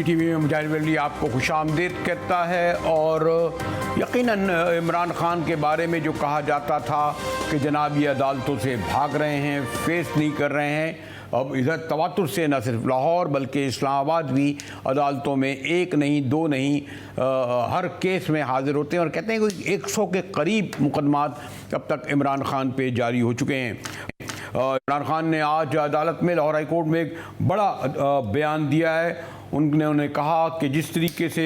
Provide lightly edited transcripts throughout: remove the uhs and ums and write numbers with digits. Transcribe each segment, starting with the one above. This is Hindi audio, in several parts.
NDTV में मुजाहिद वली आपको खुशामदीद कहता है। और यकीनन इमरान खान के बारे में जो कहा जाता था कि जनाब ये अदालतों से भाग रहे हैं, फेस नहीं कर रहे हैं, अब इधर तवातुर से न सिर्फ लाहौर बल्कि इस्लामाबाद भी अदालतों में एक नहीं दो नहीं हर केस में हाजिर होते हैं और कहते हैं कि 100 के करीब मुकदमात अब तक इमरान खान पे जारी हो चुके हैं। इमरान खान ने आज अदालत में लाहौर हाई कोर्ट में एक बड़ा बयान दिया है। उन्होंने कहा कि जिस तरीके से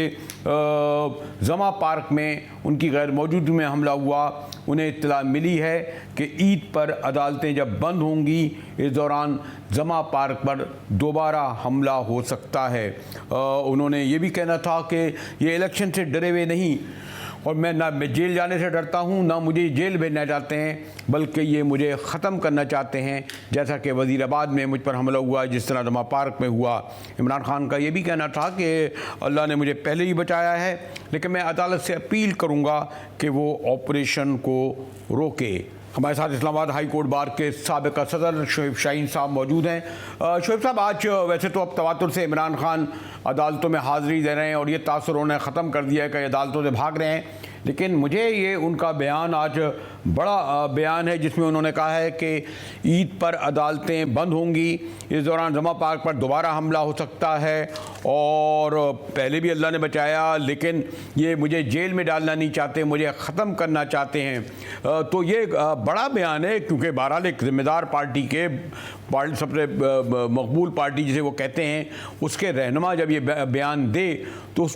जमा पार्क में उनकी गैर मौजूदगी में हमला हुआ, उन्हें इत्तला मिली है कि ईद पर अदालतें जब बंद होंगी इस दौरान जमा पार्क पर दोबारा हमला हो सकता है। उन्होंने ये भी कहना था कि ये इलेक्शन से डरे हुए नहीं और मैं ना जेल जाने से डरता हूँ ना मुझे जेल भेजना चाहते हैं, बल्कि ये मुझे ख़त्म करना चाहते हैं जैसा कि वज़ीराबाद में मुझ पर हमला हुआ, जिस तरह जमा पार्क में हुआ। इमरान खान का ये भी कहना था कि अल्लाह ने मुझे पहले ही बचाया है, लेकिन मैं अदालत से अपील करूँगा कि वो ऑपरेशन को रोके। हमारे साथ इस्लामाबाद हाई कोर्ट बार के साबिक़ सदर शोएब शाहीन साहब मौजूद हैं। शोएब साहब, आज वैसे तो अब तवातुर से इमरान खान अदालतों में हाज़िरी दे रहे हैं और ये तासुर उन्होंने ख़त्म कर दिया है कि अदालतों से भाग रहे हैं, लेकिन मुझे ये उनका बयान आज बड़ा बयान है जिसमें उन्होंने कहा है कि ईद पर अदालतें बंद होंगी, इस दौरान जमा पार्क पर दोबारा हमला हो सकता है और पहले भी अल्लाह ने बचाया, लेकिन ये मुझे जेल में डालना नहीं चाहते, मुझे ख़त्म करना चाहते हैं। तो ये बड़ा बयान है क्योंकि बहरहाल एक ज़िम्मेदार पार्टी के सबसे मकबूल पार्टी जिसे वो कहते हैं उसके रहनुमा जब ये बयान दे तो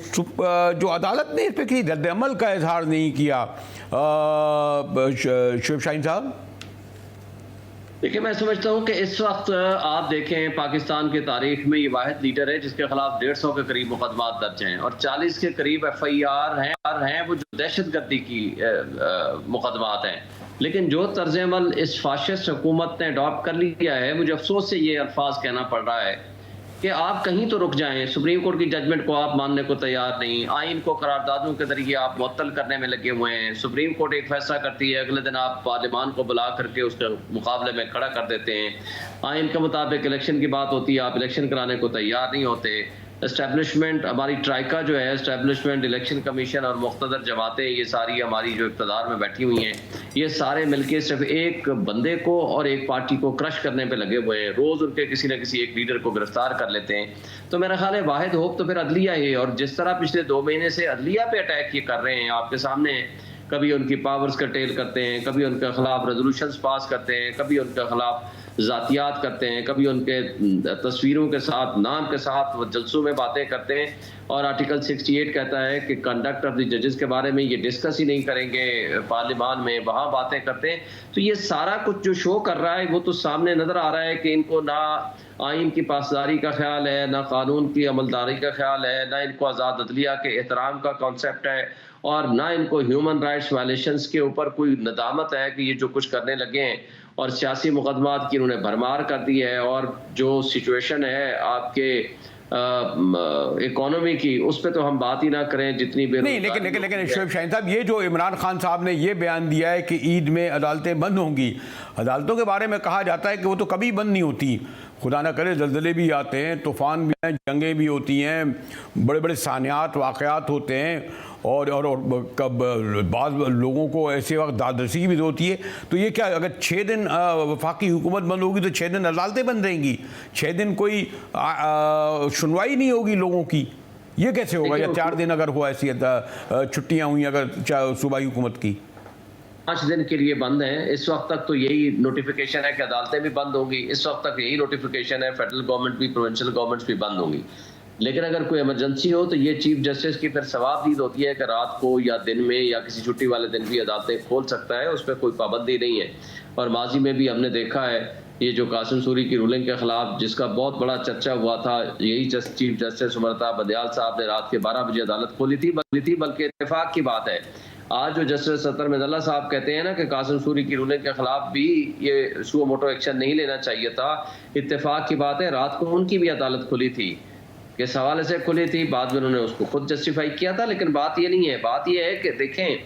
जो अदालत ने इस पर किसी रद्द अमल का इजहार नहीं किया। शोएब शाहीन साहब, देखिए, मैं समझता हूँ कि इस वक्त आप देखें पाकिस्तान की तारीख में ये वाहिद लीडर है जिसके खिलाफ 150 के करीब मुकदमात दर्ज हैं और 40 के करीब FIR हैं वो जो दहशतगर्दी की मुकदमात हैं। लेकिन जो तर्ज अमल इस फाशिस्ट हुकूमत ने अडॉप्ट कर लिया है, मुझे अफसोस से ये अल्फाज कहना पड़ रहा है कि आप कहीं तो रुक जाएं। सुप्रीम कोर्ट की जजमेंट को आप मानने को तैयार नहीं, आइन को करारदादों के जरिए आप मुअत्तल करने में लगे हुए हैं। सुप्रीम कोर्ट एक फैसला करती है, अगले दिन आप पार्लियामान को बुला करके उसके मुकाबले में खड़ा कर देते हैं। आइन के मुताबिक इलेक्शन की बात होती है, आप इलेक्शन कराने को तैयार नहीं होते। एस्टेब्लिशमेंट हमारी ट्राइका जो है, एस्टेब्लिशमेंट, इलेक्शन कमीशन और मुख्तदर जमातें, ये सारी हमारी जो इक़्तिदार में बैठी हुई हैं, ये सारे मिलके सिर्फ एक बंदे को और एक पार्टी को क्रश करने पे लगे हुए हैं। रोज़ उनके किसी न किसी एक लीडर को गिरफ्तार कर लेते हैं। तो मेरा ख्याल है वाहिद होप तो फिर अदलिया है, और जिस तरह पिछले 2 महीने से अदलिया पे अटैक ये कर रहे हैं आपके सामने, कभी उनकी पावर्स का टेल करते हैं, कभी उनके खिलाफ रेजोल्यूशंस पास करते हैं, कभी उनके खिलाफ ज़ातियात करते हैं, कभी उनके तस्वीरों के साथ, नाम के साथ वो जलसों में बातें करते हैं। और आर्टिकल 68 कहता है कि कंडक्ट ऑफ द जजेस के बारे में ये डिस्कस ही नहीं करेंगे पार्लियामान में, वहाँ बातें करते हैं। तो ये सारा कुछ जो शो कर रहा है वो तो सामने नज़र आ रहा है कि इनको ना आइन की पासदारी का ख्याल है, ना कानून की अमलदारी का ख्याल है, ना इनको आज़ाद अदलिया के एहतराम का कॉन्सेप्ट है, और ना इनको ह्यूमन राइट्स वायलेशंस के ऊपर कोई नदामत है कि ये जो कुछ करने लगे हैं। और सियासी मुकदमात की उन्होंने भरमार कर दी है, और जो सिचुएशन है आपके इकोनॉमी की, उस पर तो हम बात ही ना करें जितनी नहीं। लेकिन शोएब शाहीन साहब, ये जो इमरान खान साहब ने ये बयान दिया है कि ईद में अदालतें बंद होंगी, अदालतों के बारे में कहा जाता है कि वो तो कभी बंद नहीं होती। खुदा न करे ज़लज़ले भी आते हैं, तूफ़ान भी हैं, जंगें भी होती हैं, बड़े बड़े सानियात वाक़यात होते हैं और कब बाज़ लोगों को ऐसे वक्त दादरसी भी होती है। तो ये क्या, अगर 6 दिन वफाकी हुकूमत बंद होगी तो 6 दिन अदालतें बंद रहेंगी, 6 दिन कोई सुनवाई नहीं होगी लोगों की? ये कैसे होगा? या 4 दिन अगर हुआ ऐसी छुट्टियाँ हुई अगर सूबाई हुकूमत की? 5 दिन के लिए बंद है। इस वक्त तक तो यही नोटिफिकेशन है कि अदालतें भी बंद होंगी। इस वक्त तक यही नोटिफिकेशन है, फेडरल गवर्नमेंट भी, प्रोविंशियल गवर्नमेंट्स भी बंद होंगी। लेकिन अगर कोई इमरजेंसी हो तो ये चीफ जस्टिस की फिर सवाबदीद होती है कि रात को या दिन में या किसी छुट्टी वाले दिन भी अदालतें खोल सकता है, उस पर कोई पाबंदी नहीं है। और माजी में भी हमने देखा है ये जो कासिम सूरी की रूलिंग के खिलाफ जिसका बहुत बड़ा चर्चा हुआ था, यही चीफ जस्टिस उमरता बंदयाल साहब ने रात के 12 बजे अदालत खोली थी। बल्कि इत्तेफाक की बात है, आज जो जस्टिस सत्तर मिर्ज़ा साहब कहते हैं ना कि कासिम सूरी की रूलिंग के खिलाफ भी ये सुओ मोटो एक्शन नहीं लेना चाहिए था, इत्तेफाक की बात है रात को उनकी भी अदालत खुली थी, किस हवाले से खुली थी, बाद में उन्होंने उसको खुद जस्टिफाई किया था। लेकिन बात ये नहीं है, बात ये है कि देखें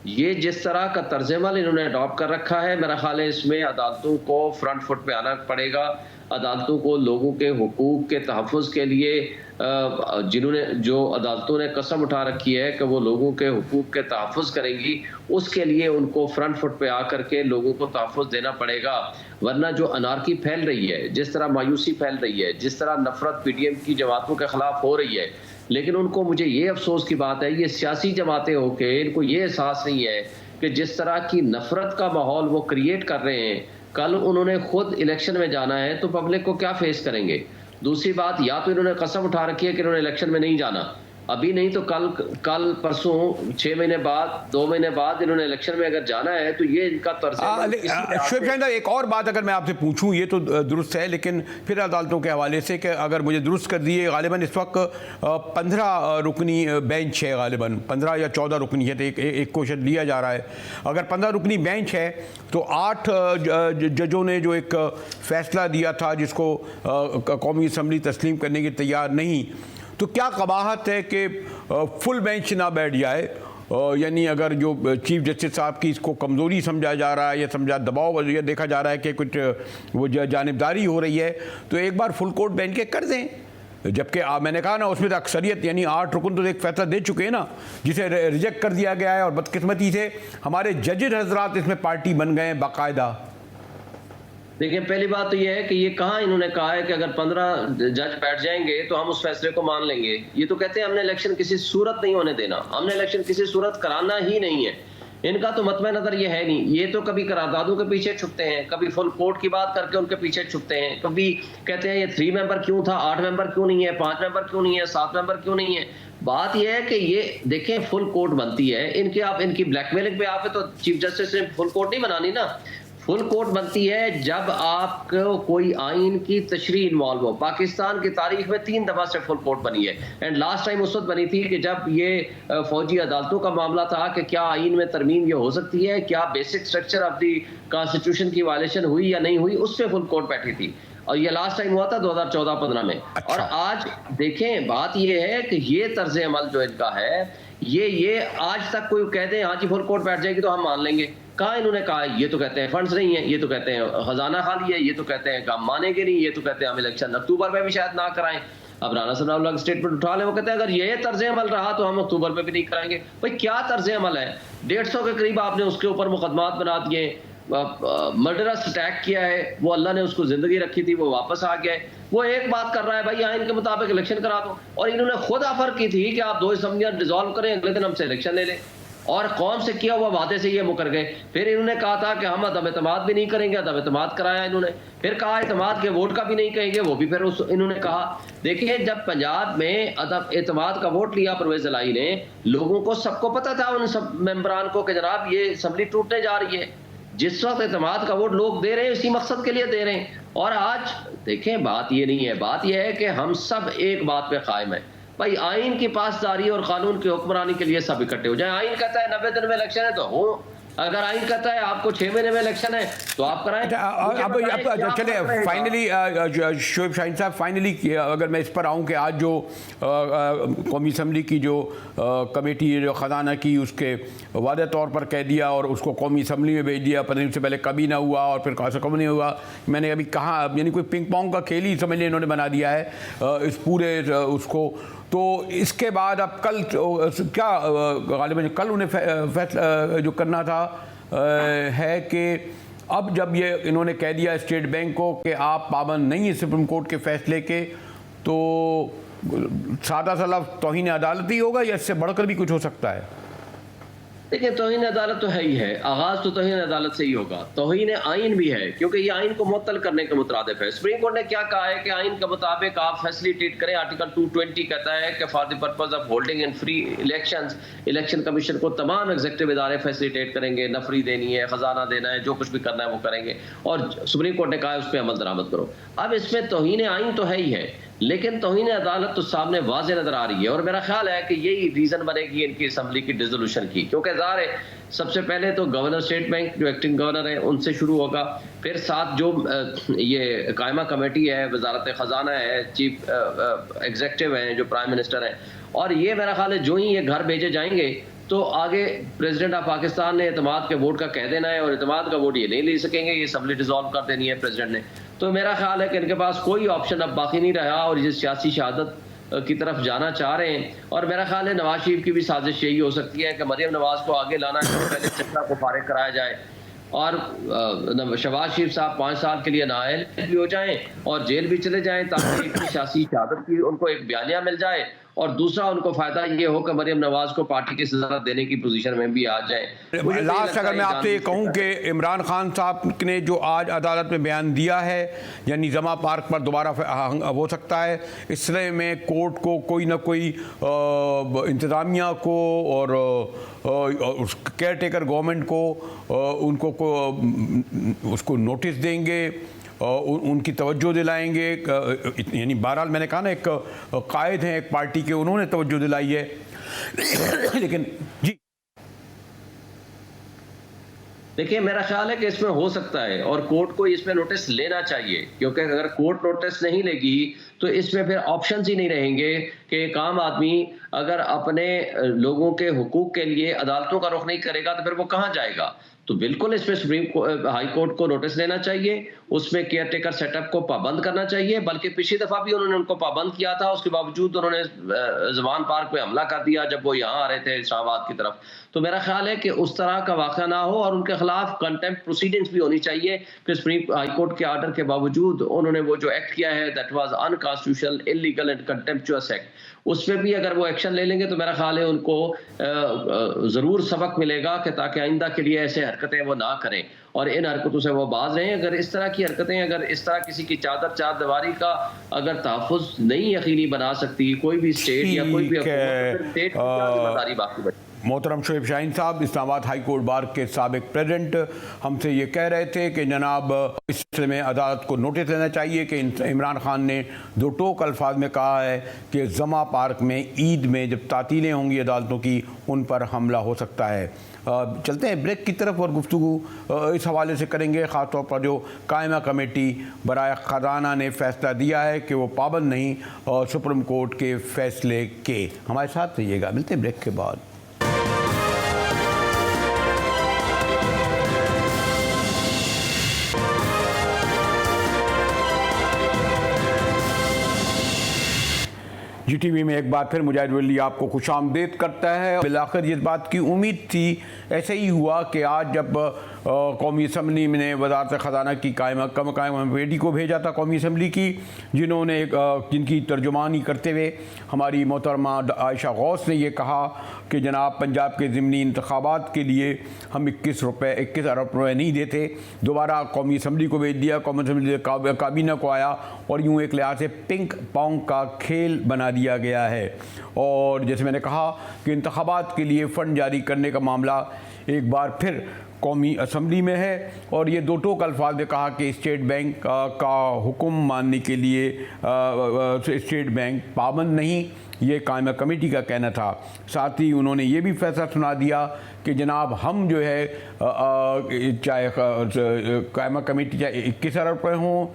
ये जिस तरह का तर्जुमा इन्होंने अडॉप्ट कर रखा है, मेरा ख्याल है इसमें अदालतों को फ्रंट फुट पे आना पड़ेगा। अदालतों को लोगों के हुकूक के तहफ़्फ़ुज़ के लिए जिन्होंने जो अदालतों ने कसम उठा रखी है कि वो लोगों के हुकूक के तहफ़्फ़ुज़ करेंगी, उसके लिए उनको फ्रंट फुट पे आकर के लोगों को तहफ़्फ़ुज़ देना पड़ेगा। वरना जो अनारकी फैल रही है, जिस तरह मायूसी फैल रही है, जिस तरह नफरत पीडीएम की जमातों के खिलाफ हो रही है, लेकिन उनको, मुझे ये अफसोस की बात है, ये सियासी जमातें होके इनको ये एहसास नहीं है कि जिस तरह की नफरत का माहौल वो क्रिएट कर रहे हैं, कल उन्होंने खुद इलेक्शन में जाना है तो पब्लिक को क्या फेस करेंगे। दूसरी बात, या तो इन्होंने कसम उठा रखी है कि इन्होंने इलेक्शन में नहीं जाना, अभी नहीं तो कल परसों 6 महीने बाद, 2 महीने बाद इन्होंने इलेक्शन में अगर जाना है तो ये इनका तर्ज है। एक और बात अगर मैं आपसे पूछूं, ये तो दुरुस्त है, लेकिन फिर अदालतों के हवाले से कि अगर मुझे दुरुस्त कर दिए, गालिबन इस वक्त 15 रुकनी बेंच है, गालिबन 15 या 14 रुकनी है, तो एक क्वेश्चन लिया जा रहा है। अगर 15 रुकनी बेंच है तो 8 जजों ने जो एक फैसला दिया था जिसको कौमी असम्बली तस्लीम करने की तैयार नहीं, तो क्या कबाहत है कि फुल बेंच ना बैठ जाए? यानी अगर जो चीफ जस्टिस साहब की इसको कमज़ोरी समझा जा रहा है या समझा दबाव या देखा जा रहा है कि कुछ वो जानिबदारी हो रही है, तो एक बार फुल कोर्ट बेंच के कर दें। जबकि मैंने कहा ना, उसमें तो अक्सरियत यानी 8 रुकन तो एक फैसला दे चुके हैं ना, जिसे रिजेक्ट कर दिया गया है, और बदकिस्मती से हमारे जजेज हजरात इसमें पार्टी बन गए हैं बाकायदा। देखिए, पहली बात तो ये है कि ये कहाँ इन्होंने कहा है कि अगर 15 जज बैठ जाएंगे तो हम उस फैसले को मान लेंगे। ये तो कहते हैं हमने इलेक्शन किसी सूरत नहीं होने देना, हमने इलेक्शन किसी सूरत कराना ही नहीं है। इनका तो मतमे नजर ये है नहीं। ये तो कभी करारदादों के पीछे छुपते हैं, कभी फुल कोर्ट की बात करके उनके पीछे छुपते हैं, कभी कहते हैं ये 3 मेंबर क्यों था, 8 मेंबर क्यों नहीं है, 5 मेंबर क्यों नहीं है, 7 मेंबर क्यों नहीं है। बात यह है कि ये देखें, फुल कोर्ट बनती है इनके, आप इनकी ब्लैकमेलिंग पे आप तो चीफ जस्टिस ने फुल कोर्ट नहीं बनानी ना। फुल कोर्ट बनती है जब आपको कोई आइन की तशरीह इन्वॉल्व हो। पाकिस्तान की तारीख में 3 दफा से फुल कोर्ट बनी है, एंड लास्ट टाइम उस वक्त बनी थी कि जब ये फौजी अदालतों का मामला था कि क्या आइन में तरमीम ये हो सकती है, क्या basic structure of the constitution की वायलेशन हुई या नहीं हुई, उससे फुल कोर्ट बैठी थी। और ये लास्ट टाइम हुआ था 2014-15 में। और आज देखें, बात ये है कि ये तर्ज अमल जो इनका है, ये आज तक कोई कह दे हाँ जी फुल कोर्ट बैठ जाएगी तो हम मान लेंगे। कहाँ इन्होंने कहा? ये तो कहते हैं फंड्स नहीं है, ये तो कहते हैं खजाना खाली है, ये तो कहते हैं काम मानेंगे नहीं, ये तो कहते हैं हम इलेक्शन अक्टूबर में भी शायद ना कराएं। अब राना सनाउल्लाह स्टेटमेंट उठा ले, वो कहते हैं अगर ये तर्ज अमल रहा तो हम अक्टूबर में भी नहीं कराएंगे। भाई क्या तर्ज अमल है? 150 के करीब आपने उसके ऊपर मुकदमात बना दिए, मर्डरस अटैक किया है, वो अल्लाह ने उसको जिंदगी रखी थी, वो वापस आ गया है। वो एक बात कर रहा है भाई आइन के मुताबिक इलेक्शन करा दो, और इन्होंने खुद ऑफर की थी कि आप 2 असम्बलियां डिसॉल्व करें, अगले दिन हमसे इलेक्शन ले लें, और कौम से किया हुआ वादे से ये मुकर गए। फिर इन्होंने कहा था कि हम अदम एतमाद भी नहीं करेंगे, अदम एतमाद कराया इन्होंने। फिर कहा एतमाद के वोट का भी नहीं कहेंगे, वो भी फिर इन्होंने कहा। देखिए, जब पंजाब में अदम एतमाद का वोट लिया परवेज इलाही ने, लोगों को सबको पता था, उन सब मेंबरान को, कि जनाब ये असम्बली टूटने जा रही है। जिस वक्त एतमाद का वोट लोग दे रहे हैं इसी मकसद के लिए दे रहे हैं। और आज देखें, बात ये नहीं है, बात ये है कि हम सब एक बात पे कायम है भाई, आइन की पासदारी और कानून की हुक्मरानी के लिए सब इकट्ठे हो जाए। आइन कहता है 90 दिन में इलेक्शन है तो हो, अगर आइन कहता है आपको 6 महीने में इलेक्शन है तो आप कराएं। अब चले फाइनली शोएब शाहीन साहब, फाइनली अगर मैं इस पर आऊं कि आज जो कौमी असम्बली की जो कमेटी जो ख़जाना की, उसके वादे तौर पर कह दिया और उसको कौमी असम्बली में भेज दिया, पता नहीं उससे पहले कभी ना हुआ और फिर कौन नहीं हुआ। मैंने अभी कहा, यानी कोई पिंग पोंग का खेल ही समझ लिया इन्होंने बना दिया है इस पूरे उसको। तो इसके बाद अब कल क्या गालिबन कल उन्हें फैसला जो करना था है कि अब जब ये इन्होंने कह दिया स्टेट बैंक को कि आप पाबंद नहीं है सुप्रीम कोर्ट के फैसले के, तो सादा सा लफ्ज़ तौहीन अदालत ही होगा या इससे बढ़कर भी कुछ हो सकता है? देखिए, तौहीन अदालत तो है ही है, आगाज तो तौहीन अदालत से ही होगा। तौहीन आइन भी है, क्योंकि ये आइन को मुअत्तल करने के मुतरादिफ है। सुप्रीम कोर्ट ने क्या कहा है कि आइन के मुताबिक आप फैसिलिटेट करें। आर्टिकल 220 कहता है कि for the purpose of holding in free elections, election commission को तमाम एग्जीक्यूटिव इदारे फैसिलिटेट करेंगे, नफरी देनी है, खजाना देना है, जो कुछ भी करना है वो करेंगे, और सुप्रीम कोर्ट ने कहा है उस पर अमल दरामद करो। अब इसमें तौहीन आइन तो है ही है, लेकिन तौहीन अदालत तो सामने वाज़ेह नजर आ रही है, और मेरा ख्याल है कि यही रीजन बनेगी इनकी असम्बली की डिसोल्यूशन की। क्योंकि ज़ाहिर है, सबसे पहले तो गवर्नर स्टेट बैंक जो एक्टिंग गवर्नर है उनसे शुरू होगा, फिर साथ जो ये कायमा कमेटी है, वजारत खजाना है, चीफ एग्जीक्यूटिव हैं जो प्राइम मिनिस्टर हैं, और ये मेरा ख्याल है जो ही ये घर भेजे जाएंगे तो आगे प्रेसिडेंट ऑफ पाकिस्तान ने एतमाद के वोट का कह देना है, और एतमाद का वोट ये नहीं ले सकेंगे, ये असम्बली डिसॉल्व कर देनी है प्रेसिडेंट ने। तो मेरा ख्याल है कि इनके पास कोई ऑप्शन अब बाकी नहीं रहा, और ये सियासी शहादत की तरफ जाना चाह रहे हैं। और मेरा ख्याल है नवाज शरीफ की भी साजिश यही हो सकती है कि मरियम नवाज को आगे लाना है, तो पहले चक्रा को फारिग कराया जाए और शहबाज शरीफ साहब 5 साल के लिए नाअहल भी हो जाएं और जेल भी चले जाएं, ताकि एक सियासी शहादत की उनको एक बयानिया मिल जाए, और दूसरा उनको फायदा ये हो कि मरियम नवाज को पार्टी की सजा देने की पोजीशन में भी आ जाए। लास्ट अगर मैं आपसे ये कहूँ कि इमरान खान साहब ने जो आज अदालत में बयान दिया है, यानी जमा पार्क पर दोबारा हो सकता है, इस तरह में कोर्ट को कोई ना कोई इंतज़ामिया को और केयर टेकर गवर्नमेंट को उनको उसको नोटिस देंगे, उनकी तवज्जो दिलाएंगे। यानी बहरहाल मैंने कहा ना, एक कायद हैं एक पार्टी के, उन्होंने तवज्जो दिलाई है लेकिन जी देखिए, मेरा ख्याल है कि इसमें हो सकता है और कोर्ट को इसमें नोटिस लेना चाहिए, क्योंकि अगर कोर्ट नोटिस नहीं लेगी तो इसमें फिर ऑप्शंस ही नहीं रहेंगे कि एक आम आदमी अगर अपने लोगों के हुकूक के लिए अदालतों का रुख नहीं करेगा तो फिर वो कहाँ जाएगा। तो बिल्कुल इसमें सुप्रीम हाई कोर्ट को नोटिस लेना चाहिए, उसमें केयर टेकर सेटअप को पाबंद करना चाहिए। बल्कि पिछली दफा भी उन्होंने उनको पाबंद किया था, उसके बावजूद उन्होंने जमान पार्क पे हमला कर दिया जब वो यहाँ आ रहे थे इस्लामाबाद की तरफ। तो मेरा ख्याल है कि उस तरह का वाक़या ना हो और उनके खिलाफ कंटेम्प्ट प्रोसीडिंग्स भी होनी चाहिए कि सुप्रीम हाई कोर्ट के आर्डर के बावजूद उन्होंने वो जो एक्ट किया है that was unconstitutional, illegal and contemptuous act, उसमें भी अगर वो एक्शन ले लेंगे तो मेरा ख्याल है उनको ज़रूर सबक मिलेगा कि ताकि आइंदा के लिए ऐसे हरकतें वो ना करें और इन हरकतों से वो बाज रहें। अगर इस तरह की हरकतें, अगर इस तरह किसी की चार दीवारी का अगर तहफ़्फ़ुज़ नहीं यकीनी बना सकती कोई भी स्टेट या कोई भी स्टेट की जिम्मेदारी बाकी बची। मोहतरम शोएब शाहीन साहब, इस्लामाबाद हाई कोर्ट बार के साबिक प्रेसिडेंट, हमसे ये कह रहे थे कि जनाब इस सिलसिले में अदालत को नोटिस लेना चाहिए कि इमरान खान ने दो टोक अल्फाज में कहा है कि जमा पार्क में ईद में जब तातीलें होंगी अदालतों की, उन पर हमला हो सकता है। चलते हैं ब्रेक की तरफ और गुफ्तगू इस हवाले से करेंगे, ख़ासतौर पर जो कायमा कमेटी बराए ख़जाना ने फ़ैसला दिया है कि वो पाबंद नहीं सुप्रीम कोर्ट के फ़ैसले के। हमारे साथ रहिएगा, मिलते हैं ब्रेक के बाद। GTV में एक बार फिर मुजाहिद वली आपको खुशामदीद करता है। बिलाखिर जिस बात की उम्मीद थी ऐसे ही हुआ कि आज जब कौमी असम्बली ने वज़ारत ख़जाना की कायमा कमेटी को भेजा था कौमी असम्बली की, जिनकी तर्जुमानी करते हुए हमारी मोहतरमा आयशा गौस ने यह कहा कि जनाब पंजाब के ज़िमनी इंतखाबात के लिए हम 21 अरब रुपये नहीं देते। दोबारा कौमी असम्बली को भेज दिया, कौमी असम्बली काबीना को आया और यूँ एक लिहाज से पिंक पोंग का खेल बना दिया गया है। और जैसे मैंने कहा कि इंतखाबात के लिए फ़ंड जारी करने का मामला एक बार फिर कौमी असम्बली में है और ये दो टोक अल्फाज ने कहा कि स्टेट बैंक का हुक्म मानने के लिए स्टेट बैंक पाबंद नहीं, ये कायमा कमेटी का कहना था। साथ ही उन्होंने ये भी फैसला सुना दिया कि जनाब हम जो है चाहे कायमा कमेटी चाहे 21 अरब रुपये हों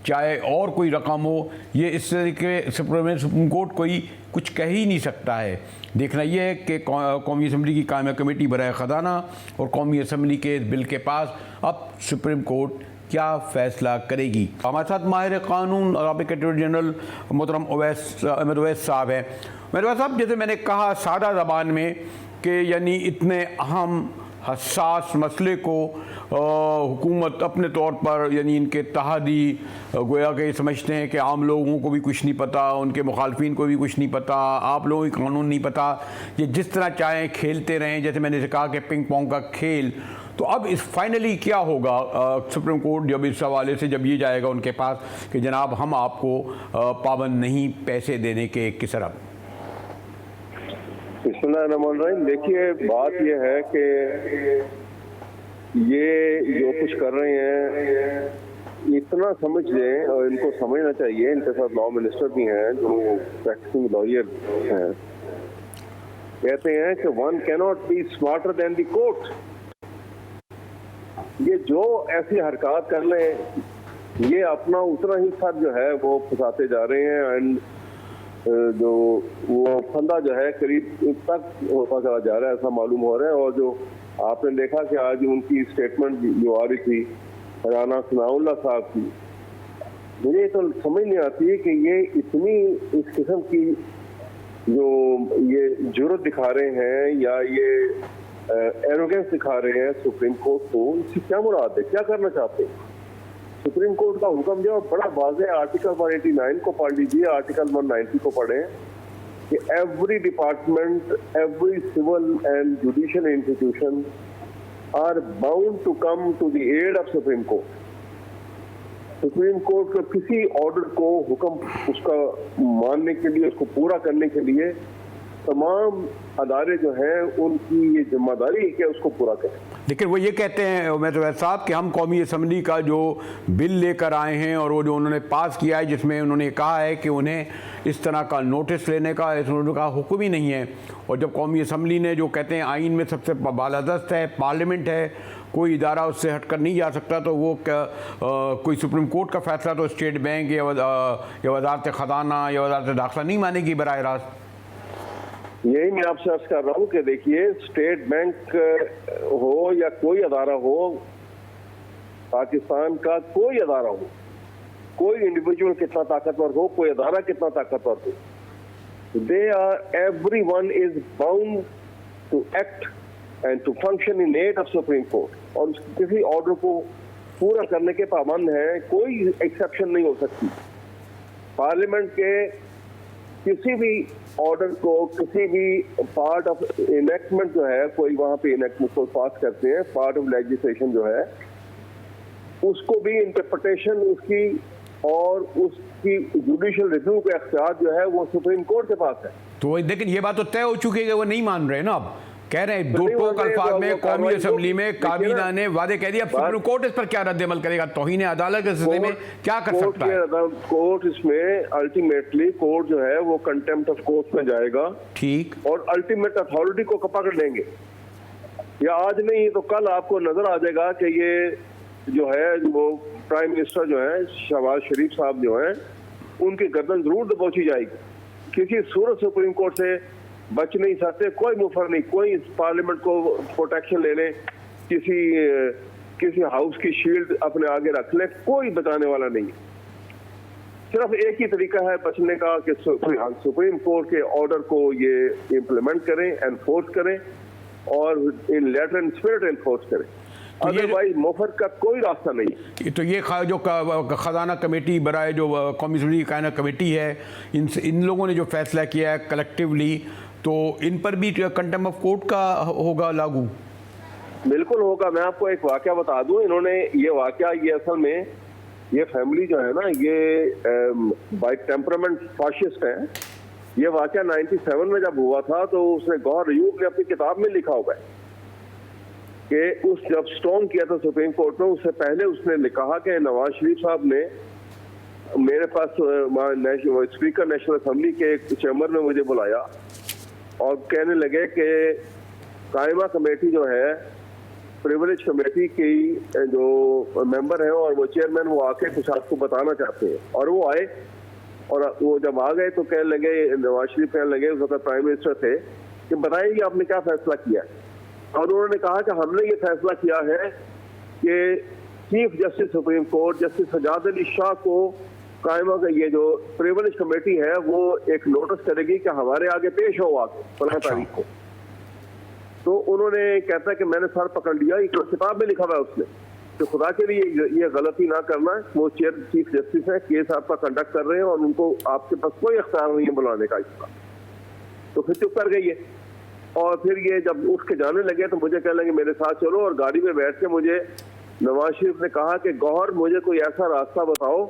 चाहे और कोई रकम हो, ये इस तरीके सुप्रीम कोर्ट कोई कुछ कह ही नहीं सकता है। देखना यह है कि कौमी असम्बली की कायमा कमेटी बराए ख़जाना और कौमी असम्बली के इस बिल के पास अब सुप्रीम कोर्ट क्या फ़ैसला करेगी। हमारे साथ माहिर क़ानून साबिक़ अटॉर्नी जनरल मोहतरम अहमद ओवैस साहब हैं। अहमद ओवैस साहब, जैसे मैंने कहा सादा ज़बान में कि यानी इतने अहम हसास मसले को हुकूमत अपने तौर पर यानी इनके इत्तेहादी गोया के समझते हैं कि आम लोगों को भी कुछ नहीं पता, उनके मुखालफिन को भी कुछ नहीं पता, आप लोगों को कानून नहीं पता, ये जिस तरह चाहें खेलते रहें, जैसे मैंने कहा कि पिंग पोंग का खेल। तो अब इस फाइनली क्या होगा सुप्रीम कोर्ट जब इस हवाले से जब ये जाएगा उनके पास कि जनाब हम आपको पाबंद नहीं पैसे देने के 21 अरब। बिस्मिल्लाहिर्रहमानिर्रहीम। देखिए, बात यह है कि ये जो कुछ कर रहे हैं इतना समझ लें और इनको समझना चाहिए। इनके साथ लॉ मिनिस्टर भी हैं जो प्रैक्टिसिंग लॉयर हैं। कहते हैं कि one cannot be smarter than the court. ये जो ऐसी हरकत कर लें ये अपना उतना ही सर जो है वो फंसाते जा रहे हैं एंड जो वो फंदा जो है करीब तक होता चला जा रहा है, ऐसा मालूम हो रहा है। और जो आपने देखा कि आज उनकी स्टेटमेंट जो आ रही थी राना सनाउल्लाह साहब की, मुझे तो समझ नहीं आती है कि ये इतनी इस किस्म की जो ये जुर्रत दिखा रहे हैं या ये एरोगेंस दिखा रहे हैं सुप्रीम कोर्ट को, इससे क्या मुराद है, क्या करना चाहते हैं? सुप्रीम कोर्ट का हुक्म जो बड़ा वाज़ेह, आर्टिकल 189 को पढ़ लीजिए, आर्टिकल 190 को पढ़ें कि every department, every civil and judicial institution are bound to come to the aid of supreme court. Supreme court के किसी ऑर्डर को, हुक्म उसका मानने के लिए, उसको पूरा करने के लिए तमाम अदारे जो हैं उनकी ये जिम्मेदारी है कि उसको पूरा करें। लेकिन वो ये कहते हैं उमैद वैद साहब कि हम कौमी असम्बली का जो बिल लेकर आए हैं और वो जो उन्होंने पास किया है, जिसमें उन्होंने कहा है कि उन्हें इस तरह का नोटिस लेने का, उनका हुक्म ही नहीं है। और जब कौमी असम्बली ने, जो कहते हैं आइन में सबसे बालादस्त है, पार्लियामेंट है, कोई इदारा उससे हटकर नहीं जा सकता, तो वो कोई सुप्रीम कोर्ट का फैसला तो स्टेट बैंक या वजारत ख़जाना या वजारत दाखिला नहीं मानेगी बराह रास्त। यही मैं आपसे अर्ज कर रहा हूँ कि देखिए, स्टेट बैंक हो या कोई अदारा हो, पाकिस्तान का कोई अदारा हो, कोई इंडिविजुअल कितना ताकतवर हो, कोई अदारा कितना ताकतवर हो, they are, everyone is bound to act and to function in aid of supreme court. और किसी ऑर्डर को पूरा करने के पाबंद है, कोई एक्सेप्शन नहीं हो सकती। पार्लियामेंट के किसी भी ऑर्डर को, किसी भी पार्ट ऑफ इनेक्टमेंट जो है, कोई वहां पे इनेक्टमेंट को पास करते हैं, पार्ट ऑफ लेजिस्लेशन जो है, उसको भी इंटरप्रिटेशन उसकी और उसकी जुडिशियल रिव्यू का अख्तियार जो है वो सुप्रीम कोर्ट के पास है। तो लेकिन ये बात तो तय हो चुकी है कि वो नहीं मान रहे ना, अब कह रहे हैं दो टोक अल्फाज में कौमी असम्बली में काबीना ने वादे कह दिया, सुप्रीम कोर्ट इस पर क्या रद्द-ए-अमल करेगा? तौहीन अदालत के सिलसिले में क्या कर सकता है कोर्ट? इसमें अल्टीमेटली कोर्ट जो है वो कंटेम्प्ट ऑफ कोर्ट में जाएगा, ठीक, और अल्टीमेट अथॉरिटी को पकड़ लेंगे। या आज नहीं तो कल आपको नजर आ जाएगा कि ये जो है, वो प्राइम मिनिस्टर जो है शहबाज शरीफ साहब जो है, उनकी गर्दन जरूर दबोची जाएगी। किसी सूरत सुप्रीम कोर्ट से बच नहीं सकते, कोई मुफर नहीं, कोई पार्लियामेंट को प्रोटेक्शन लेने, किसी हाउस की शील्ड अपने आगे रख ले, कोई बचाने वाला नहीं। सिर्फ एक ही तरीका है बचने का कि सुप्रीम कोर्ट के ऑर्डर को ये इम्प्लीमेंट करें, एनफोर्स करें और इन लेटर एंड स्पिरिट एनफोर्स करें, अदरवाइज मुफर का कोई रास्ता नहीं। तो ये जो खजाना कमेटी बराए जो कौमी असम्बली कायना कमेटी है, इन लोगों ने जो फैसला किया है कलेक्टिवली, तो इन पर भी कंटेम्प्ट ऑफ कोर्ट का होगा लागू? बिल्कुल होगा। मैं आपको एक वाकया बता दूं, इन्होंने ये वाकया, ये असल में ये फैमिली जो है ना, ये बाय टेम्परामेंट फाशिस्ट है। ये वाकया 97 में जब हुआ था तो उसने गौहर अयूब ने अपनी किताब में लिखा हुआ है कि उस जब स्टॉर्म किया था सुप्रीम कोर्ट में, उससे पहले उसने कहा कि नवाज शरीफ साहब ने मेरे पास स्पीकर नेशनल असेंबली के एक चैम्बर में मुझे बुलाया और कहने लगे कि कायमा कमेटी जो है, प्रिविलेज कमेटी की जो मेंबर है और वो चेयरमैन, वो आके कुछ आपको बताना चाहते हैं। और वो आए और वो जब आ गए तो कहने लगे, नवाज शरीफ कहने लगे, उस वक्त प्राइम मिनिस्टर थे, कि बताइए आपने क्या फैसला किया। और उन्होंने कहा कि हमने ये फैसला किया है कि chief justice supreme court justice Sajjad Ali Shah को कायमा का ये जो प्रिविलेज कमेटी है वो एक नोटिस करेगी कि हमारे आगे पेश हो आगे 15 तारीख को। तो उन्होंने कहता है कि मैंने सर पकड़ लिया, एक किताब में लिखा हुआ है उसने, तो खुदा के लिए ये गलती ना करना। वो चीफ जस्टिस है, केस आपका कंडक्ट कर रहे हैं और उनको आपके पास कोई अख्तियार नहीं है बुलाने का इसका। तो फिर चुप कर गई है। और फिर ये जब उठ के जाने लगे तो मुझे कहने लगे मेरे साथ चलो, और गाड़ी में बैठ के मुझे नवाज शरीफ ने कहा कि गौहर मुझे कोई ऐसा रास्ता बताओ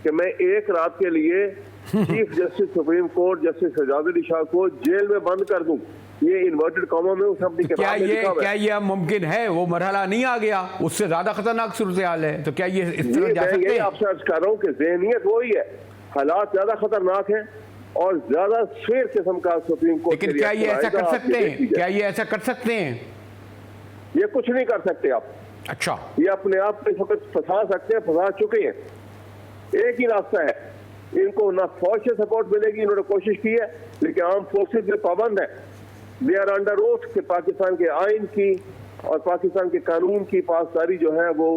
कि मैं एक रात के लिए chief justice supreme court justice Sajjad Ali Shah को जेल में बंद कर दूं। ये इन्वर्टेड कॉमा में उस अपनी किताब में लिखा हुआ है। क्या ये मुमकिन है? वो मरहला नहीं आ गया, उससे ज्यादा खतरनाक सूरत हाल है। तो क्या ये इस तरह जा सकते हैं? आपसे अर्ज कर रहा हूँ कि ज़हनियत वही है, हालात ज्यादा खतरनाक है और ज्यादा शेर किस्म का सुप्रीम कोर्ट। लेकिन क्या ये ऐसा कर सकते हैं? क्या ये ऐसा कर सकते हैं? ये कुछ नहीं कर सकते आप। अच्छा, ये अपने आप पे फकत फंसा सकते हैं, फंसा चुके हैं। एक ही रास्ता है, इनको ना फौज से सपोर्ट मिलेगी, इन्होंने कोशिश की है लेकिन आर्म फोर्सेज में पाबंद है। दे आर अंडर ओथ के पाकिस्तान के आइन की और पाकिस्तान के कानून की पासदारी जो है वो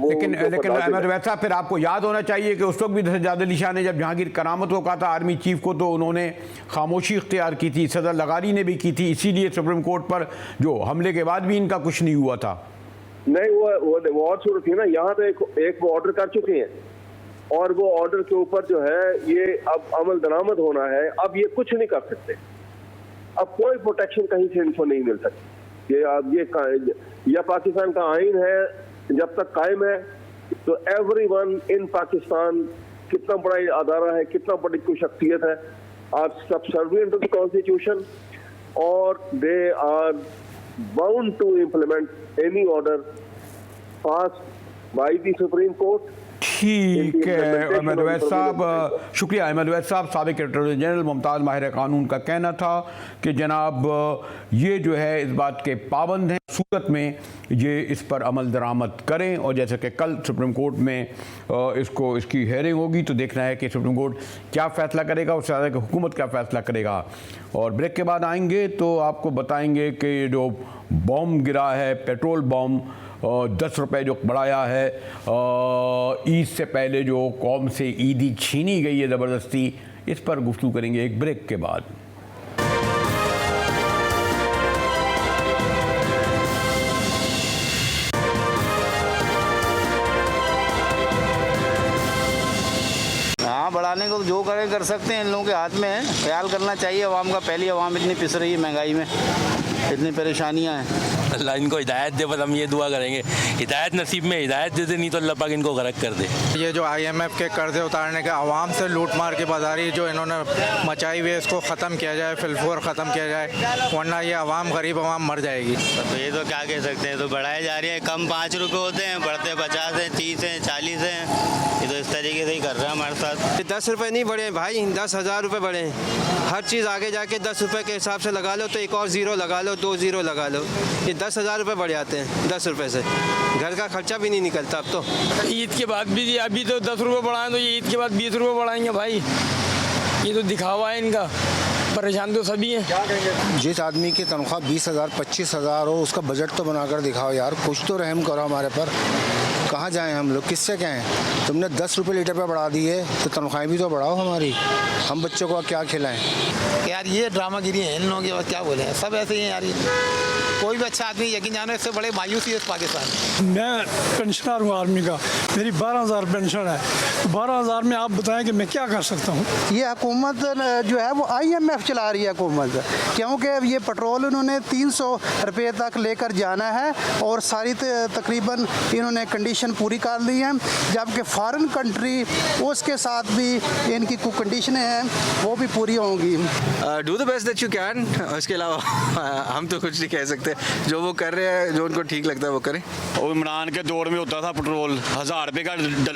लेकिन उनके ऊपर लेकिन लाजिम है। अहमद वैसा फिर आपको याद होना चाहिए कि उस वक्त भी दहशतजाद अली शाह ने जब जहांगीर करामत को कहा था आर्मी चीफ को, तो उन्होंने खामोशी इख्तियार की थी, सदर लगारी ने भी की थी, इसीलिए सुप्रीम कोर्ट पर जो हमले के बाद भी इनका कुछ नहीं हुआ था। नहीं, वो और सूरत थी ना। यहाँ तो एक वो ऑर्डर कर चुके हैं और वो ऑर्डर के ऊपर जो है ये अब अमल दरामद होना है। अब ये कुछ नहीं कर सकते, अब कोई प्रोटेक्शन कहीं से इनको नहीं मिल सकती। ये पाकिस्तान का आइन है, जब तक कायम है तो एवरीवन इन पाकिस्तान, कितना बड़ा अदारा है, कितना बड़ी कोई शख्सियत है, are subservient to the constitution और they are bound to implement any order pass by the supreme court. ठीक है अहमद वैद साहब, शुक्रिया अहमद वैद साहब। साबिक अटॉर्नी जनरल मुमताज़ माहिर कानून का कहना था कि जनाब ये जो है इस बात के पाबंद हैं, सूरत में ये इस पर अमल दरामद करें। और जैसे कि कल सुप्रीम कोर्ट में इसकी हेयरिंग होगी, तो देखना है कि सुप्रीम कोर्ट क्या फ़ैसला करेगा, उससे ज़्यादा कि हुकूमत क्या फ़ैसला करेगा। और ब्रेक के बाद आएंगे तो आपको बताएंगे कि जो बॉम्ब गिरा है, पेट्रोल बॉम्ब 10 रुपये जो बढ़ाया है, ईद से पहले जो कौम से ईदी छीनी गई है ज़बरदस्ती, इस पर गुफ्तगू करेंगे एक ब्रेक के बाद। हाँ, बढ़ाने को जो करें कर सकते हैं, इन लोगों के हाथ में है। ख्याल करना चाहिए अवाम का। पहली अवाम इतनी पिस रही है महंगाई में, इतनी परेशानियां हैं। अल्लाह इनको हिदायत दे, बस हम ये दुआ करेंगे हिदायत नसीब में हिदायत दे दे, नहीं तो अल्लाह पाक इनको गरक कर दे। ये जो IMF के कर्जे उतारने का आवाम से लूट मार की बाजारी जो इन्होंने मचाई हुई है, इसको ख़त्म किया जाए, फिलफोर ख़त्म किया जाए, वरना ये आवाम गरीब आवाम मर जाएगी। तो ये तो क्या कह सकते हैं, तो बढ़ाए जा रही है। कम 5 रुपये होते हैं, बढ़ते 50 हैं, 30 हैं, 40 हैं। ये तो इस तरीके से ही कर रहे हैं हमारे साथ। 10 रुपये नहीं बढ़े भाई, 10,000 रुपये बढ़े। हर चीज़ आगे जाके 10 रुपये के हिसाब से लगा लो, तो एक और ज़ीरो लगा लो, 2 ज़ीरो लगा लो, ये 10,000 रुपये बढ़ जाते हैं 10 रुपये से। घर का खर्चा भी नहीं निकलता अब तो। ईद के बाद भी अभी तो 10 रुपये बढ़ाएं, तो ये ईद के बाद 20 रुपये बढ़ाएंगे भाई। ये तो दिखावा है इनका, परेशान तो सभी हैं। जिस आदमी की तनख्वाह 20,000 25,000 हो, उसका बजट तो बनाकर दिखाओ यार, कुछ तो रहम करो हमारे पर। कहाँ जाएं हम लोग, किससे कहें? तुमने 10 रुपये लीटर पे बढ़ा दिए, तो तनख्वाहें भी तो बढ़ाओ हमारी। हम बच्चों को क्या खिलाएं? यार ये ड्रामागिरी है इन लोगों की, बस क्या बोले, सब ऐसे ही हैं यार। कोई भी अच्छा आदमी यकीन जानो, इससे बड़े मायूसी है इस पाकिस्तान। मैं पेंशनर हूँ आर्मी का, मेरी 12,000 पेंशन है। तो 12,000 में आप बताएं कि मैं क्या कर सकता हूँ। ये हुकूमत जो है वो IMF चला रही है हुकूमत, क्योंकि ये पेट्रोल इन्होंने 300 रुपये तक लेकर जाना है और सारी तकरीबन इन्होंने कंडीशन पूरी कर ली है। जबकि फॉरेन कंट्री उसके साथ भी इनकी कुछ कंडीशनें हैं, वो भी पूरी होंगी। Do the best that you can. उसके अलावा हम तो कुछ नहीं कह सकते। जो वो कर रहे हैं, जो उनको ठीक लगता है वो करें। और इमरान के दौर में होता था पेट्रोल 1000 रुपये का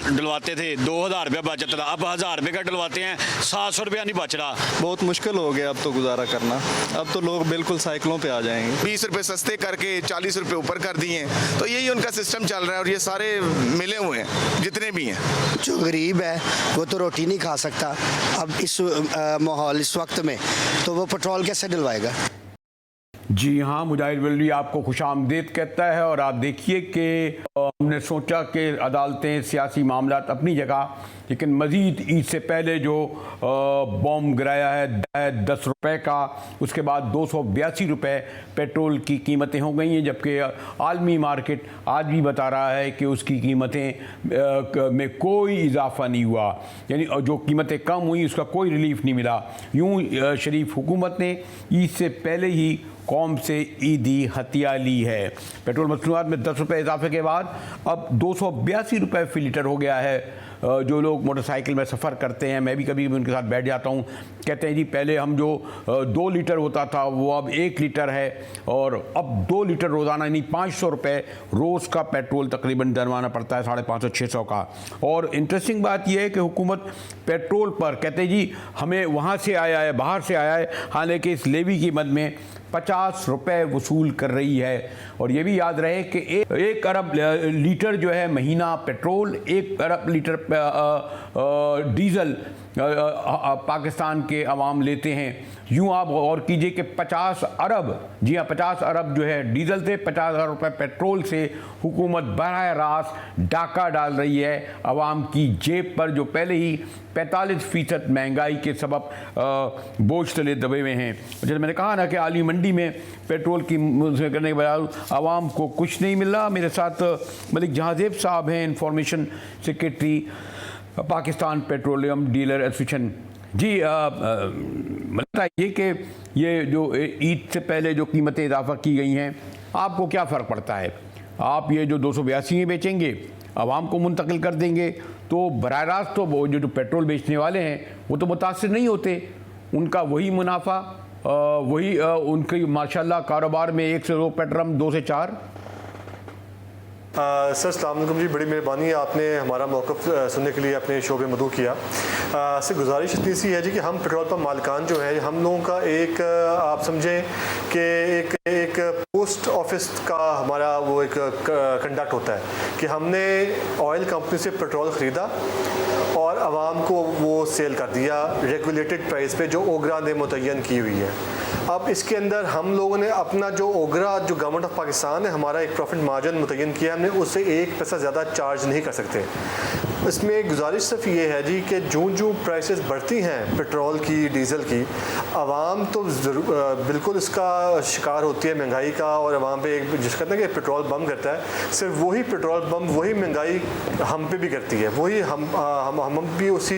डलवाते थे, 2000 रुपया बचता था। अब 1000 रुपये का डलवाते हैं, 700 रुपया नहीं बच रहा। बहुत मुश्किल हो गया अब तो गुजारा करना। अब तो लोग बिल्कुल साइकिलों पे आ जाएंगे। 20 रुपये सस्ते करके 40 रुपये ऊपर कर दिए हैं, तो यही उनका सिस्टम चल रहा है। और ये सारे मिले हुए हैं जितने भी हैं। जो गरीब है वो तो रोटी नहीं खा सकता अब इस माहौल, इस वक्त में, तो वो पेट्रोल कैसे डलवाएगा? जी हाँ, मुजाहिद वल्दी आपको खुशामदीद कहता है। और आप देखिए कि हमने सोचा कि अदालतें, सियासी मामला अपनी जगह, लेकिन मज़ीद ईद से पहले जो बॉम्ब गिराया है 10 रुपये का, उसके बाद 282 रुपये पेट्रोल की कीमतें हो गई हैं। जबकि आलमी मार्केट आज भी बता रहा है कि उसकी कीमतें में कोई इजाफा नहीं हुआ, यानी जो कीमतें कम हुई उसका कोई रिलीफ नहीं मिला। यूँ शरीफ हुकूमत ने ईद से पहले ही कौम से ईदी हथिया ली है। पेट्रोल मसनूआत में 10 रुपये इजाफे के बाद अब 282 रुपये फ़ी लीटर हो गया है। जो लोग मोटरसाइकिल में सफ़र करते हैं, मैं भी कभी कभी उनके साथ बैठ जाता हूँ, कहते हैं जी पहले हम जो 2 लीटर होता था वो अब 1 लीटर है, और अब 2 लीटर रोज़ाना यानी 500 रुपये रोज़ का पेट्रोल तकरीबन डलवाना पड़ता है, 550-600 का। और इंटरेस्टिंग बात यह है कि हुकूमत पेट्रोल पर कहते हैं जी हमें वहाँ से आया है, बाहर से आया है, हालांकि इस लेवी की मद में 50 रुपये वसूल कर रही है। और ये भी याद रहे कि 1 अरब लीटर जो है महीना पेट्रोल, 1 अरब लीटर डीजल पाकिस्तान के अवाम लेते हैं। यूँ आप और कीजिए कि 50 अरब, जी हाँ 50 अरब जो है डीजल से, 50 अरब रुपये पेट्रोल से हुकूमत बराह रास्त डाका डाल रही है अवाम की जेब पर, जो पहले ही 45% महंगाई के सबब बोझ तले दबे हुए हैं। जैसे मैंने कहा ना कि आली मंडी में पेट्रोल की करने के बाद आवाम को कुछ नहीं मिल रहा। मेरे साथ मलिक जहांजेब साहब हैं, information secretary Pakistan petroleum dealer association. जी लगता है ये कि ये जो ईद से पहले जो कीमतें इजाफा की गई हैं, आपको क्या फ़र्क पड़ता है? आप ये जो 282 में बेचेंगे, आवाम को मुंतकिल कर देंगे, तो बराह रास्त तो वो जो पेट्रोल बेचने वाले हैं वो तो मुतासिर नहीं होते, उनका वही मुनाफा, वही उनकी माशाल्लाह कारोबार में 1 से 2 पेट्रोल 2 से 4। सर अस्सलाम वालेकुम जी, बड़ी मेहरबानी आपने हमारा मौक़िफ़ सुनने के लिए अपने शो पे मदऊ किया। सर गुजारिश इतनी सी है जी कि हम पेट्रोल पंप मालिकान जो है, हम लोगों का एक आप समझें कि एक पोस्ट ऑफिस का हमारा वो एक कंडक्ट होता है कि हमने ऑयल कंपनी से पेट्रोल ख़रीदा और आवाम को वो सेल कर दिया रेगुलेटेड प्राइस पे जो ओगरा ने मुतय्यन की हुई है। अब इसके अंदर हम लोगों ने अपना जो ओगरा जो गवर्नमेंट ऑफ पाकिस्तान है हमारा एक प्रॉफिट मार्जिन मुतय्यन किया, हमने उससे 1 पैसा ज़्यादा चार्ज नहीं कर सकते। इसमें गुजारिश सिर्फ ये है जी कि जूँ प्राइसेस बढ़ती हैं पेट्रोल की, डीज़ल की, आवाम तो बिल्कुल इसका शिकार होती है महंगाई का, और आवाम पे एक जिस कहते हैं कि पेट्रोल बम करता है, सिर्फ वही पेट्रोल बम वही महंगाई हम पे भी करती है, वही हम भी उसी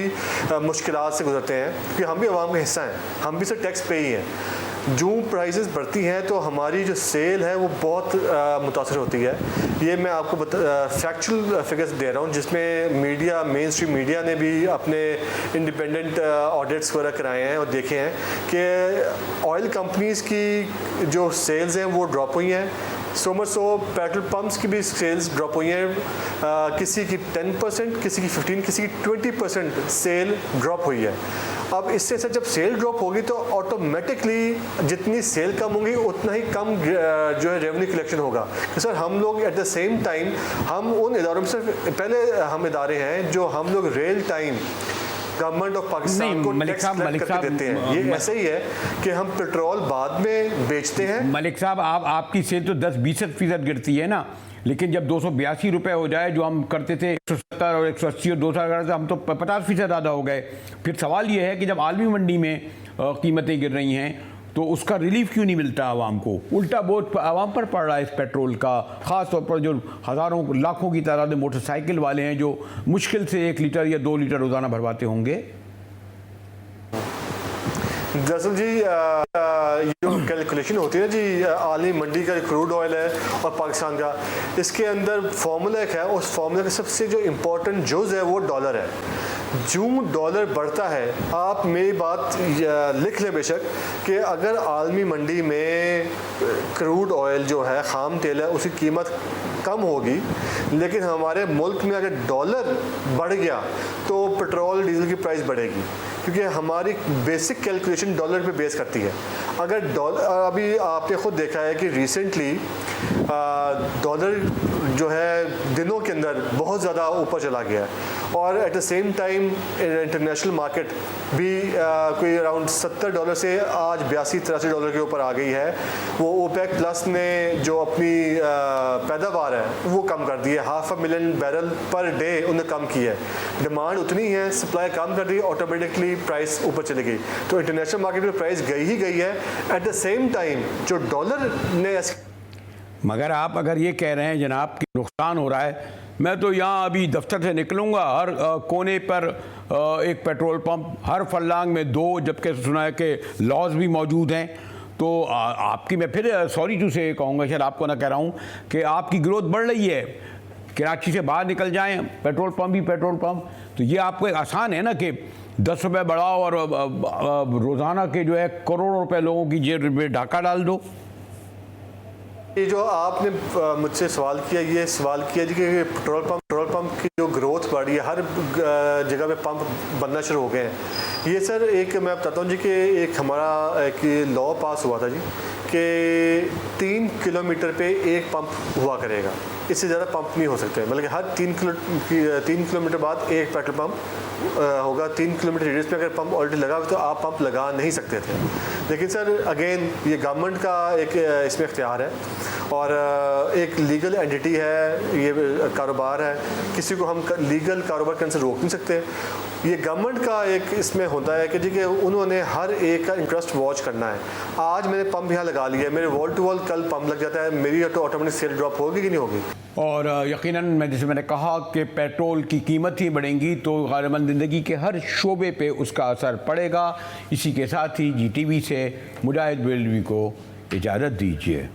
मुश्किलात से गुजरते हैं कि हम भी आवाम का हिस्सा हैं, हम भी से टैक्स पे ही हैं। जूँ प्राइसेस बढ़ती हैं तो हमारी जो सेल है वो बहुत मुतासर होती है। ये मैं आपको फैक्चुअल फिगर्स दे रहा हूँ जिसमें मीडिया, मेन स्ट्रीम मीडिया ने भी अपने इंडिपेंडेंट ऑडिट्स वगैरह कराए हैं और देखे हैं कि ऑयल कंपनीज़ की जो सेल्स हैं वो ड्रॉप हुई हैं। सो पेट्रोल पंप्स की भी सेल्स ड्रॉप हुई हैं, किसी की 10%, किसी की 15%, किसी की 20% सेल ड्रॉप हुई है। अब इससे जब सेल ड्रॉप होगी तो ऑटोमेटिकली जितनी सेल कम होगी उतना ही कम जो है रेवेन्यू कलेक्शन होगा। तो सर हम लोग एट द सेम टाइम हम उन इदारों में से पहले हम इदारे हैं जो हम लोग real time government of Pakistan को टैक्स कलेक्ट करके देते हैं। ये ऐसे ही है कि हम पेट्रोल बाद में बेचते हैं। मलिक साहब आपकी सेल तो 10-20% गिरती है ना, लेकिन जब 282 रुपये हो जाए जो हम करते थे 170 और 180 और 200 करते हम तो 50% ज़्यादा हो गए। फिर सवाल ये है कि जब आलमी मंडी में कीमतें गिर रही हैं तो उसका रिलीफ क्यों नहीं मिलता आवाम को? उल्टा बोझ आवाम पर पड़ रहा है इस पेट्रोल का, ख़ास तौर पर जो हज़ारों लाखों की तादाद में मोटरसाइकिल वाले हैं जो मुश्किल से 1 लीटर या 2 लीटर रोज़ाना भरवाते होंगे। दरअसल जी जो कैलकुलेशन होती है जी आली मंडी का क्रूड ऑयल है और पाकिस्तान का, इसके अंदर फार्मूला एक है, उस फार्मूला का सबसे जो इम्पोर्टेंट जुज़ है वो डॉलर है। जूँ डॉलर बढ़ता है, आप मेरी बात लिख लें बेशक, कि अगर आलमी मंडी में क्रूड ऑयल जो है ख़ाम तेल है उसकी कीमत कम होगी, लेकिन हमारे मुल्क में अगर डॉलर बढ़ गया तो पेट्रोल डीजल की प्राइस बढ़ेगी, क्योंकि हमारी बेसिक कैलकुलेशन डॉलर पे बेस करती है। अगर डॉलर, अभी आपने खुद देखा है कि रिसेंटली डॉलर जो है दिनों के अंदर बहुत ज़्यादा ऊपर चला गया है, और at the same time international market भी कोई अराउंड $70 से आज $82-83 के ऊपर आ गई है। वो ओपेक प्लस ने जो अपनी पैदावार है वो कम कर दी है, 500,000 बैरल पर डे उन्हें कम की है। डिमांड उतनी है, सप्लाई कम कर दी, ऑटोमेटिकली प्राइस ऊपर चली गई। तो इंटरनेशनल मार्केट में प्राइस गई ही गई है। एट द सेम टाइम जो डॉलर ने, मगर आप अगर ये कह रहे हैं जनाब कि नुकसान हो रहा है, मैं तो यहाँ अभी दफ्तर से निकलूँगा, हर कोने पर एक पेट्रोल पंप, हर फल्लांग में 2, जबकि सुना है कि लॉज भी मौजूद हैं। तो आपकी, मैं फिर सॉरी टू से कहूँगा, शायद आपको ना कह रहा हूँ कि आपकी ग्रोथ बढ़ रही है, कराची से बाहर निकल जाएं, पेट्रोल पंप ही पेट्रोल पंप। तो ये आपको एक आसान है ना कि 10 रुपये बढ़ाओ और रोज़ाना के जो है करोड़ों रुपए लोगों की जेब में डाका डाल दो। ये जो आपने मुझसे सवाल किया, ये सवाल किया जी कि पेट्रोल पंप की जो ग्रोथ बढ़ी है, हर जगह पे पंप बनना शुरू हो गए हैं। ये सर एक मैं बताता हूँ जी कि एक हमारा एक लॉ पास हुआ था जी कि 3 किलोमीटर पे एक पंप हुआ करेगा, इससे ज़्यादा पंप नहीं हो सकते। बल्कि हर 3 किलोमीटर बाद एक पेट्रोल पंप होगा। 3 किलोमीटर रेडियस में अगर पंप ऑलरेडी लगा हुआ तो आप पंप लगा नहीं सकते थे। लेकिन सर अगेन ये गवर्नमेंट का एक इसमें इख्तियार है और एक लीगल एंटिटी है, ये कारोबार है, किसी को हम लीगल कारोबार करने से रोक नहीं सकते। ये गवर्नमेंट का एक इसमें होता है कि जी कि उन्होंने हर एक का इंटरेस्ट वॉच करना है। आज मैंने पंप यहाँ लगा लिया है, मेरे वॉल टू वॉल कल पंप लग जाता है, मेरी तो ऑटोमेटिक सेल ड्रॉप होगी कि नहीं होगी। और यकीनन जैसे मैंने कहा कि पेट्रोल की कीमत ही बढ़ेंगी तो ग़ालिबन ज़िंदगी के हर शोबे पे उसका असर पड़ेगा। इसी के साथ ही GTV से मुजाहिद बेलवी को इजाज़त दीजिए।